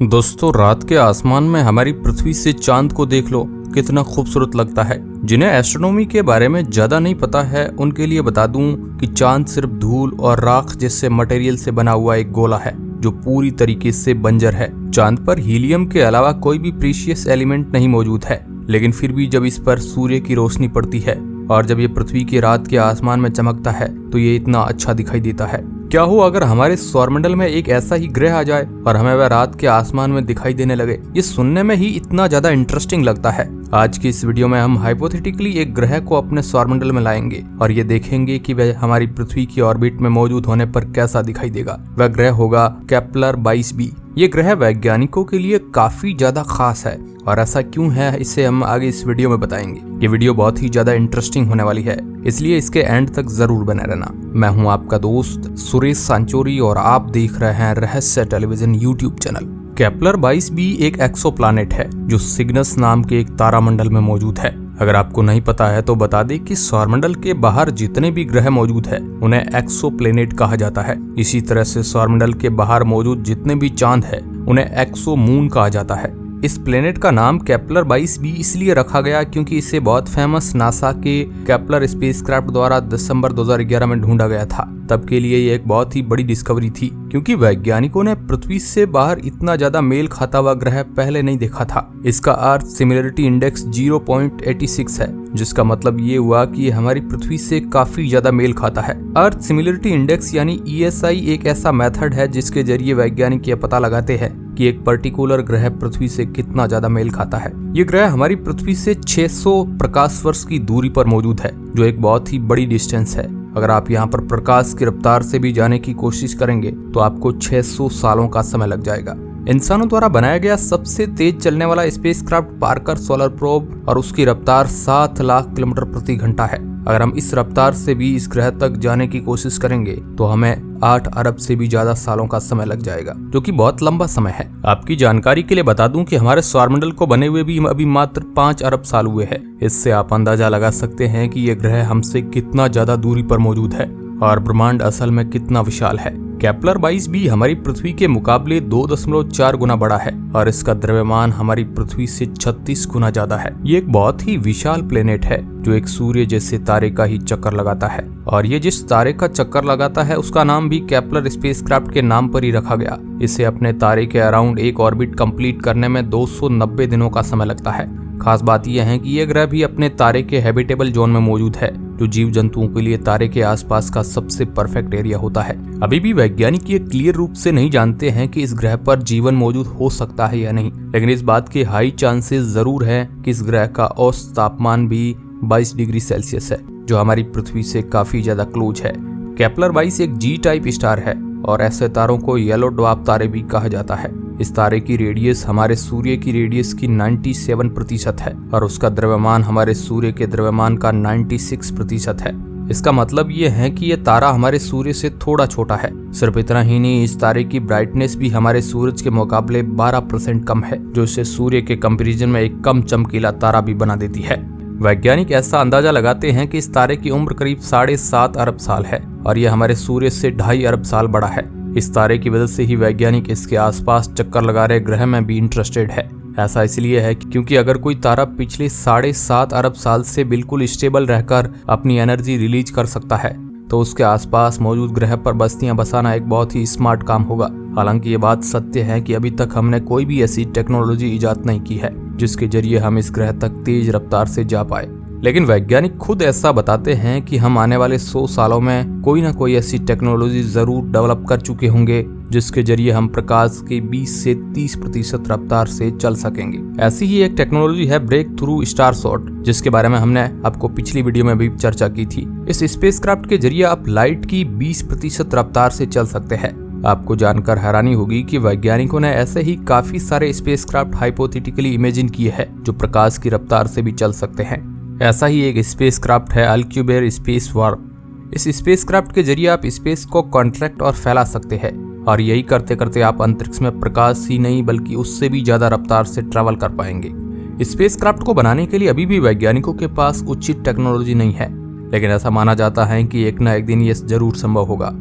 दोस्तों, रात के आसमान में हमारी पृथ्वी से चांद को देख लो, कितना खूबसूरत लगता है। जिन्हें एस्ट्रोनॉमी के बारे में ज्यादा नहीं पता है उनके लिए बता दूं कि चांद सिर्फ धूल और राख जैसे मटेरियल से बना हुआ एक गोला है जो पूरी तरीके से बंजर है। चांद पर हीलियम के अलावा कोई भी प्रीशियस एलिमेंट नहीं मौजूद है, लेकिन फिर भी जब इस पर सूर्य की रोशनी पड़ती है और जब ये पृथ्वी की रात के आसमान में चमकता है तो ये इतना अच्छा दिखाई देता है। क्या हो अगर हमारे सौरमंडल में एक ऐसा ही ग्रह आ जाए और हमें वह रात के आसमान में दिखाई देने लगे। ये सुनने में ही इतना ज्यादा इंटरेस्टिंग लगता है। आज की इस वीडियो में हम हाइपोथेटिकली एक ग्रह को अपने सौरमंडल में लाएंगे और ये देखेंगे कि वह हमारी पृथ्वी की ऑर्बिट में मौजूद होने पर कैसा दिखाई देगा। वह ग्रह होगा केपलर 22b। ये ग्रह वैज्ञानिकों के लिए काफी ज्यादा खास है और ऐसा क्यों है इसे हम आगे इस वीडियो में बताएंगे। ये वीडियो बहुत ही ज्यादा इंटरेस्टिंग होने वाली है, इसलिए इसके एंड तक जरूर बने रहना। मैं हूं आपका दोस्त सुरेश सांचोरी और आप देख रहे हैं रहस्य television YouTube channel. Kepler 22b एक एक्सोप्लैनेट है जो सिग्नस नाम के एक तारामंडल में मौजूद है। अगर आपको नहीं पता है तो बता दें कि सौरमंडल के बाहर जितने भी ग्रह मौजूद है उन्हें एक्सोप्लैनेट कहा जाता है। इसी तरह से सौरमंडल के बाहर मौजूद जितने भी चांद है उन्हें एक्सोमून कहा जाता है। इस प्लेनेट का नाम केपलर 22b इसलिए रखा गया क्योंकि इसे बहुत फेमस नासा के केपलर स्पेसक्राफ्ट द्वारा दिसंबर 2011 में ढूंढा गया था। तब के लिए ये एक बहुत ही बड़ी डिस्कवरी थी क्योंकि वैज्ञानिकों ने पृथ्वी से बाहर इतना ज्यादा मेल खाता हुआ ग्रह पहले नहीं देखा था। इसका अर्थ सिमिलरिटी इंडेक्स 0.86 है, जिसका मतलब ये हुआ कि ये हमारी पृथ्वी से काफी ज्यादा मेल खाता है। अर्थ सिमिलरिटी इंडेक्स यानी ESI एक ऐसा मेथड है जिसके जरिए वैज्ञानिक ये पता लगाते हैं कि एक पर्टिकुलर ग्रह पृथ्वी से कितना ज्यादा मेल खाता है। ये ग्रह हमारी पृथ्वी से 600 प्रकाश वर्ष की दूरी पर मौजूद है, जो एक बहुत ही बड़ी डिस्टेंस है। अगर आप यहाँ पर प्रकाश की रफ्तार से भी जाने की कोशिश करेंगे तो आपको 600 सालों का समय लग जाएगा। इंसानों द्वारा बनाया गया सबसे तेज चलने वाला स्पेसक्राफ्ट पार्कर सोलर प्रोब और उसकी रफ्तार 7 लाख किलोमीटर प्रति घंटा है। अगर हम इस रफ्तार से भी इस ग्रह तक जाने की कोशिश करेंगे तो हमें 8 अरब से भी ज्यादा सालों का समय लग जाएगा, जो कि बहुत लंबा समय है। आपकी जानकारी के लिए बता दूं कि हमारे सौरमंडल को बने हुए भी अभी मात्र 5 अरब साल हुए हैं। इससे आप अंदाजा लगा सकते हैं कि ये ग्रह हमसे कितना ज्यादा दूरी पर मौजूद है और ब्रह्मांड असल में कितना विशाल है। केपलर 22b हमारी पृथ्वी के मुकाबले 2.4 गुना बड़ा है और इसका द्रव्यमान हमारी पृथ्वी से 36 गुना ज्यादा है। ये एक बहुत ही विशाल प्लेनेट है जो एक सूर्य जैसे तारे का ही चक्कर लगाता है और ये जिस तारे का चक्कर लगाता है उसका नाम भी केपलर स्पेसक्राफ्ट के नाम पर ही रखा गया। इसे अपने तारे के अराउंड एक ऑर्बिट कंप्लीट करने में 290 दिनों का समय लगता है। खास बात यह है कि यह ग्रह भी अपने तारे के हैबिटेबल जोन में मौजूद है, जो जीव जंतुओं के लिए तारे के आसपास का सबसे परफेक्ट एरिया होता है। अभी भी वैज्ञानिक ये क्लियर रूप से नहीं जानते हैं कि इस ग्रह पर जीवन मौजूद हो सकता है या नहीं, लेकिन इस बात के हाई चांसेस जरूर है कि इस ग्रह का औसत तापमान भी 22 डिग्री सेल्सियस है, जो हमारी पृथ्वी से काफी ज्यादा क्लोज है। केपलर 22 एक G टाइप स्टार है और ऐसे तारों को येलो ड्वार्फ तारे भी कहा जाता है। इस तारे की रेडियस हमारे सूर्य की रेडियस की 97% है और उसका द्रव्यमान हमारे सूर्य के द्रव्यमान का 96% है। इसका मतलब ये है कि ये तारा हमारे सूर्य से थोड़ा छोटा है। सिर्फ इतना ही नहीं, इस तारे की ब्राइटनेस भी हमारे सूरज के मुकाबले 12% कम है, जो इसे सूर्य के कंपैरिजन में एक कम चमकीला तारा भी बना देती है। वैज्ञानिक ऐसा अंदाजा लगाते हैं कि इस तारे की उम्र करीब 7.5 अरब साल है और यह हमारे सूर्य से 2.5 अरब साल बड़ा है। इस तारे की वजह से ही वैज्ञानिक इसके आसपास चक्कर लगा रहे ग्रह में भी इंटरेस्टेड है। ऐसा इसलिए है क्योंकि अगर कोई तारा पिछले 7.5 अरब साल से बिल्कुल स्टेबल रहकर अपनी एनर्जी रिलीज कर सकता है तो उसके आसपास मौजूद ग्रह पर बस्तियां बसाना एक बहुत ही स्मार्ट काम होगा। हालांकि ये बात सत्य है कि अभी तक हमने कोई भी ऐसी टेक्नोलॉजी इजाद नहीं की है जिसके जरिए हम इस ग्रह तक तेज रफ्तार से जा पाए, लेकिन वैज्ञानिक खुद ऐसा बताते हैं कि हम आने वाले 100 सालों में कोई ना कोई ऐसी टेक्नोलॉजी जरूर डेवलप कर चुके होंगे जिसके जरिए हम प्रकाश के 20 से 30% रफ्तार से चल सकेंगे। ऐसी ही एक टेक्नोलॉजी है ब्रेक थ्रू स्टार शॉट, जिसके बारे में हमने आपको पिछली वीडियो में भी चर्चा की थी। इस स्पेसक्राफ्ट के जरिए आप लाइट की 20% रफ्तार से चल सकते हैं। आपको जानकर हैरानी होगी कि वैज्ञानिकों ने ऐसे ही काफी सारे स्पेसक्राफ्ट हाइपोथेटिकली इमेजिन किए हैं जो प्रकाश की रफ्तार से भी चल सकते हैं। ऐसा ही एक स्पेसक्राफ्ट है अल्क्यूबेर स्पेस वार्प। इस स्पेसक्राफ्ट के जरिए आप स्पेस को कॉन्ट्रैक्ट और फैला सकते हैं और यही करते करते आप अंतरिक्ष में प्रकाश ही नहीं बल्कि उससे भी ज्यादा रफ्तार से ट्रैवल कर पाएंगे। स्पेसक्राफ्ट को बनाने के लिए अभी भी वैज्ञानिकों के पास उचित टेक्नोलॉजी नहीं है, लेकिन ऐसा माना जाता है कि एक न एक दिन ये जरूर संभव होगा।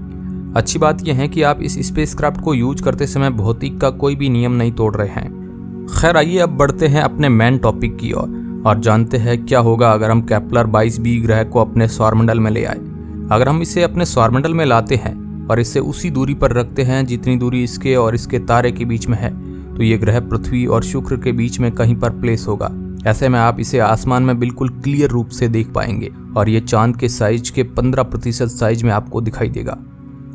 अच्छी बात यह है कि आप इस स्पेसक्राफ्ट को यूज करते समय भौतिक का कोई भी नियम नहीं तोड़ रहे हैं। खैर आइए अब बढ़ते हैं अपने मेन टॉपिक की ओर और जानते हैं क्या होगा अगर हम केपलर 22b ग्रह को अपने सौरमंडल में ले आए। अगर हम इसे अपने सौरमंडल में लाते हैं और इसे उसी दूरी पर रखते हैं जितनी दूरी इसके और इसके तारे के बीच में है, तो ये ग्रह पृथ्वी और शुक्र के बीच में कहीं पर प्लेस होगा। ऐसे में आप इसे आसमान में बिल्कुल क्लियर रूप से देख पाएंगे और ये चांद के साइज के 15% साइज में आपको दिखाई देगा।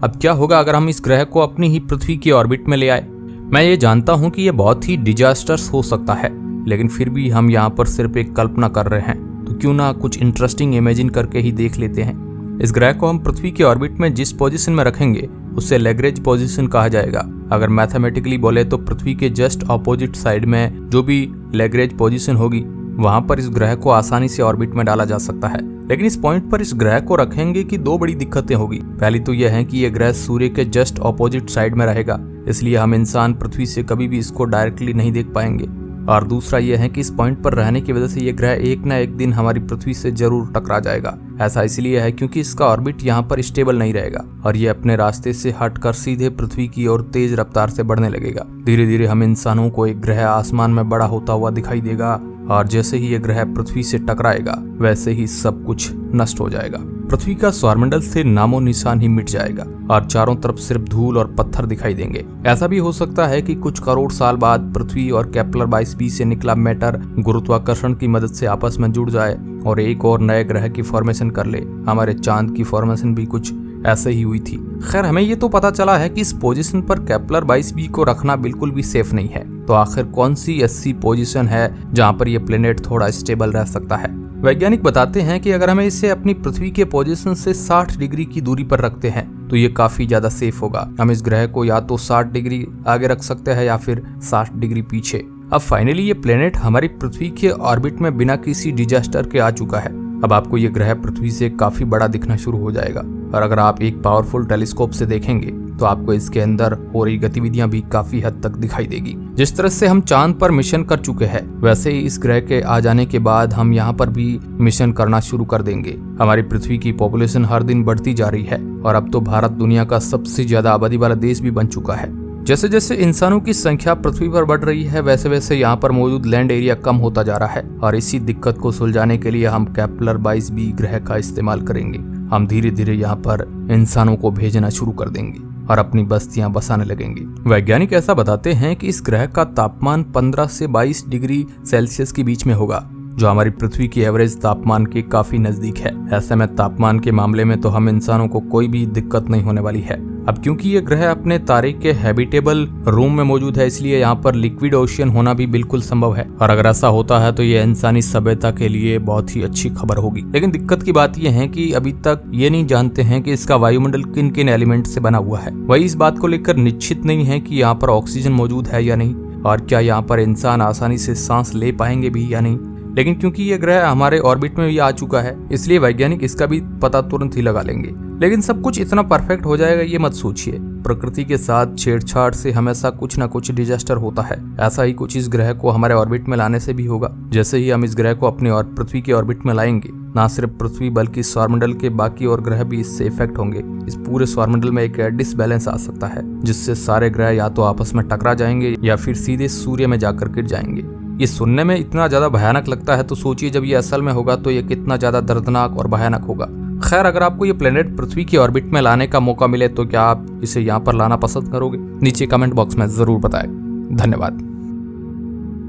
अब क्या होगा अगर हम इस ग्रह को अपनी ही पृथ्वी की ऑर्बिट में ले आए। मैं ये जानता हूँ कि ये बहुत ही डिजास्टर्स हो सकता है, लेकिन फिर भी हम यहाँ पर सिर्फ एक कल्पना कर रहे हैं, तो क्यों ना कुछ इंटरेस्टिंग इमेजिन करके ही देख लेते हैं। इस ग्रह को हम पृथ्वी की ऑर्बिट में जिस पोजीशन में रखेंगे उसे लैग्रेंज पोजीशन कहा जाएगा। अगर मैथमेटिकली बोले तो पृथ्वी के जस्ट ऑपोजिट साइड में जो भी लैग्रेंज पोजीशन होगी वहां पर इस ग्रह को आसानी से ऑर्बिट में डाला जा सकता है। लेकिन इस पॉइंट पर इस ग्रह को रखेंगे कि दो बड़ी दिक्कतें होगी। पहली तो यह है कि यह ग्रह सूर्य के जस्ट ऑपोजिट साइड में रहेगा, इसलिए हम इंसान पृथ्वी से कभी भी इसको डायरेक्टली नहीं देख पाएंगे। और दूसरा यह है कि इस पॉइंट पर रहने की वजह से यह ग्रह एक ना एक दिन हमारी पृथ्वी से जरूर टकरा जाएगा। ऐसा इसलिए है क्योंकि इसका ऑर्बिट यहाँ पर स्टेबल नहीं रहेगा और ये अपने रास्ते से हटकर सीधे पृथ्वी की ओर तेज रफ्तार से बढ़ने लगेगा। धीरे धीरे हम इंसानों को एक ग्रह आसमान में बड़ा होता हुआ दिखाई देगा और जैसे ही ये ग्रह पृथ्वी से टकराएगा वैसे ही सब कुछ नष्ट हो जाएगा। पृथ्वी का सौरमंडल से नामो निशान ही मिट जाएगा और चारों तरफ सिर्फ धूल और पत्थर दिखाई देंगे। ऐसा भी हो सकता है कि कुछ करोड़ साल बाद पृथ्वी और केपलर 22b से निकला मैटर गुरुत्वाकर्षण की मदद से आपस में जुड़ जाए और एक और नए ग्रह की फॉर्मेशन कर ले। हमारे चांद की फॉर्मेशन भी कुछ ऐसे ही हुई थी। खैर हमें ये तो पता चला है कि इस पोजीशन पर केपलर 22b को रखना बिल्कुल भी सेफ नहीं है, तो आखिर कौन सी ऐसी पोजीशन है जहाँ पर यह प्लेनेट थोड़ा स्टेबल रह सकता है। वैज्ञानिक बताते हैं कि अगर हमें इसे अपनी पृथ्वी के पोजीशन से 60 डिग्री की दूरी पर रखते हैं तो ये काफी ज्यादा सेफ होगा। हम इस ग्रह को या तो 60 डिग्री आगे रख सकते हैं या फिर 60 डिग्री पीछे। अब फाइनली ये प्लेनेट हमारी पृथ्वी के ऑर्बिट में बिना किसी डिजास्टर के आ चुका है। अब आपको ये ग्रह पृथ्वी से काफी बड़ा दिखना शुरू हो जाएगा और अगर आप एक पावरफुल टेलीस्कोप से देखेंगे तो आपको इसके अंदर हो रही गतिविधियां भी काफी हद तक दिखाई देगी। जिस तरह से हम चांद पर मिशन कर चुके हैं वैसे ही इस ग्रह के आ जाने के बाद हम यहाँ पर भी मिशन करना शुरू कर देंगे। हमारी पृथ्वी की पॉपुलेशन हर दिन बढ़ती जा रही है और अब तो भारत दुनिया का सबसे ज्यादा आबादी वाला देश भी बन चुका है। जैसे जैसे इंसानों की संख्या पृथ्वी पर बढ़ रही है वैसे वैसे यहाँ पर मौजूद लैंड एरिया कम होता जा रहा है और इसी दिक्कत को सुलझाने के लिए हम केपलर 22b ग्रह का इस्तेमाल करेंगे। हम धीरे धीरे यहाँ पर इंसानों को भेजना शुरू कर देंगे और अपनी बस्तियां बसाने लगेंगे। वैज्ञानिक ऐसा बताते हैं कि इस ग्रह का तापमान 15 से 22 डिग्री सेल्सियस के बीच में होगा, जो हमारी पृथ्वी की एवरेज तापमान के काफी नजदीक है। ऐसे में तापमान के मामले में तो हम इंसानों को कोई भी दिक्कत नहीं होने वाली है। अब क्योंकि ये ग्रह अपने तारे के हैबिटेबल रूम में मौजूद है इसलिए यहाँ पर लिक्विड ओशियन होना भी बिल्कुल संभव है और अगर ऐसा होता है तो ये इंसानी सभ्यता के लिए बहुत ही अच्छी खबर होगी। लेकिन दिक्कत की बात यह है कि अभी तक ये नहीं जानते हैं कि इसका वायुमंडल किन किन एलिमेंट से बना हुआ है। वही इस बात को लेकर निश्चित नहीं है कि यहाँ पर ऑक्सीजन मौजूद है या नहीं और क्या यहाँ पर इंसान आसानी से सांस ले पाएंगे भी या नहीं। लेकिन क्योंकि ये ग्रह हमारे ऑर्बिट में भी आ चुका है इसलिए वैज्ञानिक इसका भी पता तुरंत ही लगा लेंगे। लेकिन सब कुछ इतना परफेक्ट हो जाएगा ये मत सोचिए। प्रकृति के साथ छेड़छाड़ से हमेशा कुछ न कुछ डिजास्टर होता है। ऐसा ही कुछ इस ग्रह को हमारे ऑर्बिट में लाने से भी होगा। जैसे ही हम इस ग्रह को अपने और पृथ्वी के ऑर्बिट में लाएंगे न सिर्फ पृथ्वी बल्कि सौरमंडल के बाकी और ग्रह भी इससे इफेक्ट होंगे। इस पूरे सौरमंडल में एक डिसबैलेंस आ सकता है जिससे सारे ग्रह या तो आपस में टकरा जाएंगे या फिर सीधे सूर्य में जाकर गिर जाएंगे। ये सुनने में इतना ज्यादा भयानक लगता है तो सोचिए जब ये असल में होगा तो ये कितना ज्यादा दर्दनाक और भयानक होगा। खैर अगर आपको ये प्लेनेट पृथ्वी की ऑर्बिट में लाने का मौका मिले तो क्या आप इसे यहाँ पर लाना पसंद करोगे? नीचे कमेंट बॉक्स में जरूर बताएं। धन्यवाद।